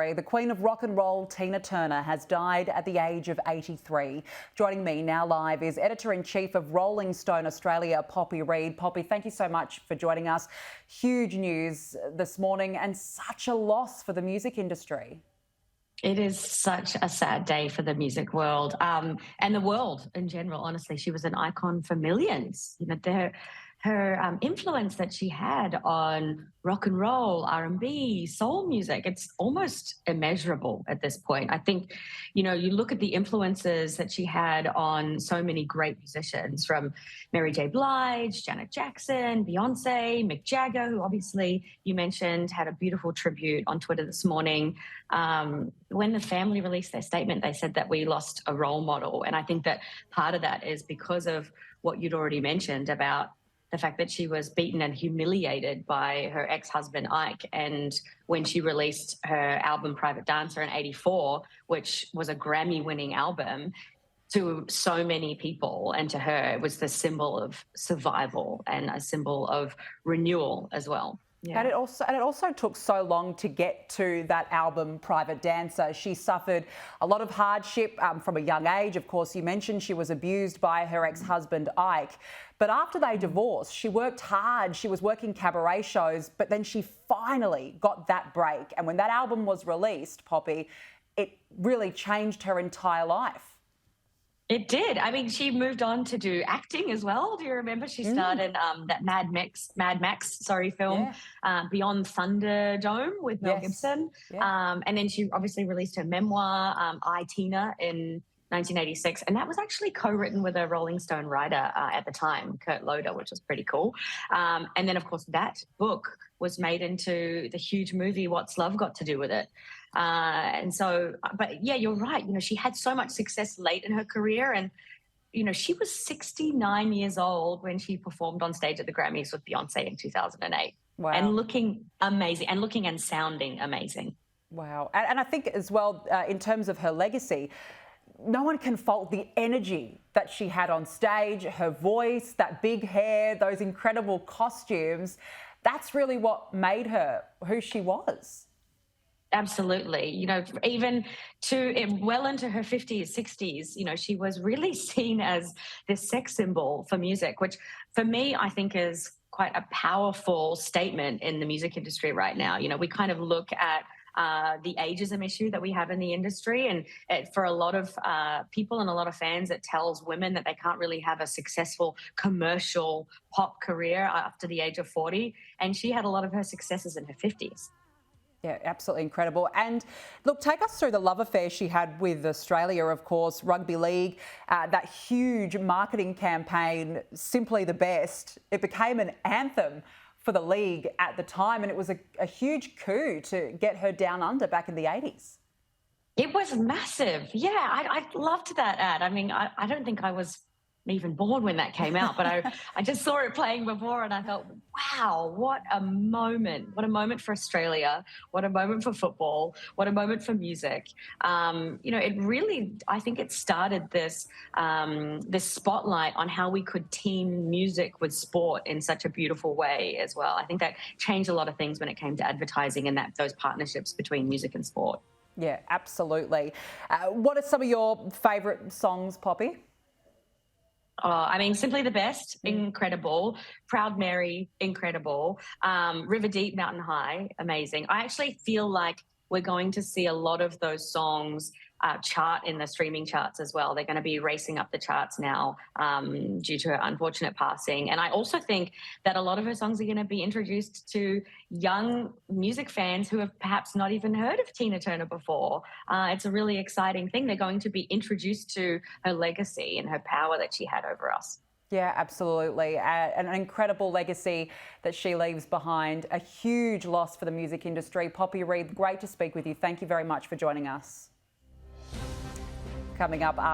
The Queen of Rock and Roll, Tina Turner, has died at the age of 83. Joining me now live is Editor-in-Chief of Rolling Stone Australia, Poppy Reid. Poppy, thank you so much for joining us. Huge news this morning and such a loss for the music industry. It is such a sad day for the music world and the world in general. Honestly, she was an icon for millions. You know, her influence that she had on rock and roll, R&B, soul music, it's almost immeasurable at this point. I think, you know, you look at the influences that she had on so many great musicians, from Mary J. Blige, Janet Jackson, Beyonce, Mick Jagger, who obviously you mentioned had a beautiful tribute on Twitter this morning. When the family released their statement, they said that we lost a role model. And I think that part of that is because of what you'd already mentioned about the fact that she was beaten and humiliated by her ex-husband, Ike. And when she released her album Private Dancer in '84, which was a Grammy-winning album, to so many people and to her, it was the symbol of survival and a symbol of renewal as well. Yeah. And it also took so long to get to that album, Private Dancer. She suffered a lot of hardship from a young age. Of course, you mentioned she was abused by her ex-husband, Ike. But after they divorced, she worked hard. She was working cabaret shows, but then she finally got that break. And when that album was released, Poppy, it really changed her entire life. It did. I mean, she moved on to do acting as well. Do you remember? She started that Mad Max film, Beyond Thunderdome with Mel Gibson. Yeah. And then she obviously released her memoir, I, Tina, in 1986. And that was actually co-written with a Rolling Stone writer at the time, Kurt Loder, which was pretty cool. And then, of course, that book was made into the huge movie, What's Love Got to Do with It? And so, but yeah, you're right. You know, she had so much success late in her career, and, you know, she was 69 years old when she performed on stage at the Grammys with Beyonce in 2008. Wow. And looking amazing, and looking and sounding amazing. Wow. And I think as well, in terms of her legacy, no one can fault the energy that she had on stage, her voice, that big hair, those incredible costumes. That's really what made her who she was. Absolutely. You know, even well into her 50s, 60s, you know, she was really seen as this sex symbol for music, which for me, I think is quite a powerful statement in the music industry right now. You know, we kind of look at the ageism issue that we have in the industry, and for a lot of people and a lot of fans, it tells women that they can't really have a successful commercial pop career after the age of 40. And she had a lot of her successes in her 50s. Yeah, absolutely incredible. And look, take us through the love affair she had with Australia, of course, rugby league, that huge marketing campaign, Simply the Best. It became an anthem for the league at the time, and it was a huge coup to get her down under back in the 80s. It was massive. Yeah, I loved that ad. I mean, I don't think I was even born when that came out, but I just saw it playing before, and I thought, wow, what a moment for Australia, what a moment for football, what a moment for music. You know, it really, I think it started this spotlight on how we could team music with sport in such a beautiful way as well. I think that changed a lot of things when it came to advertising and those partnerships between music and sport. Yeah, absolutely. What are some of your favourite songs, Poppy? I mean, Simply the Best, incredible. Proud Mary, incredible. River Deep, Mountain High, amazing. I actually feel like we're going to see a lot of those songs chart in the streaming charts as well. They're going to be racing up the charts now due to her unfortunate passing. And I also think that a lot of her songs are going to be introduced to young music fans who have perhaps not even heard of Tina Turner before. It's a really exciting thing. They're going to be introduced to her legacy and her power that she had over us. Yeah, absolutely. An incredible legacy that she leaves behind. A huge loss for the music industry. Poppy Reid, great to speak with you. Thank you very much for joining us. Coming up after